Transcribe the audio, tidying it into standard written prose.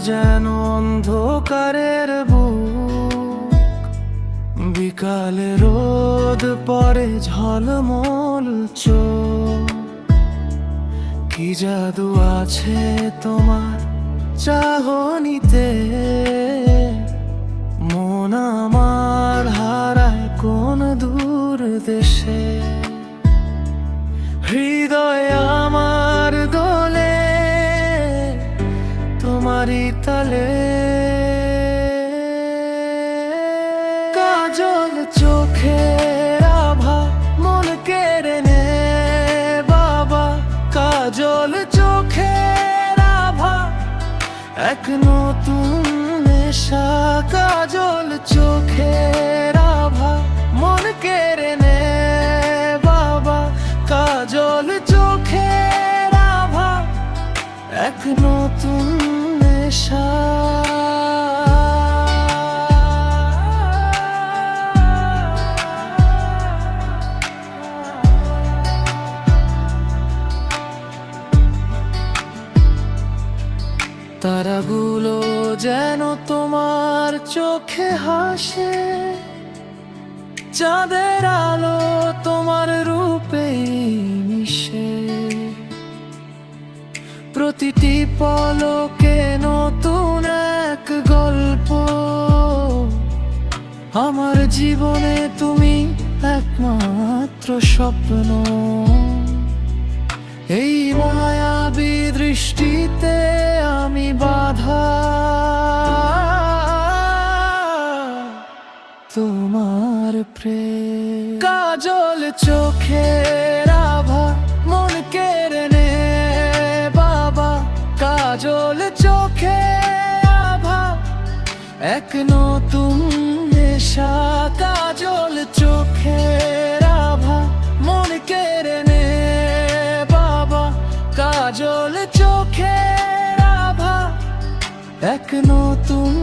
যেন অন্ধকারের বুক, বিকালে রোদ পরে ঝলমল চোখ। কি জাদু আছে তোমার চাহনিতে, মন আমার হারায় কোন দূর দেশে। হৃদয় আমার দোলে তোমারই তালে, কাজল চোখের আভা মন কেড়ে নে বাবা। কাজল চোখের আভা এক নতুন নেশা, কাজল চোখের আভা মন কেড়ে নে বাবা। কাজল চোখের আভা এক নতুন নেশা। তারাগুলো যেন তোমার চোখে হাসে, চাঁদের আলো তোমার রূপেই মিশে। প্রতিটি পলকে নতুন এক গল্প, আমার জীবনে তুমি একমাত্র স্বপ্ন। এই মায়াবী দৃষ্টিতে আমি বাধা, তোমার প্রেম। কাজল চোখের আভা মন কেড়ে নে বাবা। কাজল চোখের আভা এক নতুন নেশা। কাজল চোখের আভা মন কেড়ে নে বাবা। কাজল চোখের আভা এক নতুন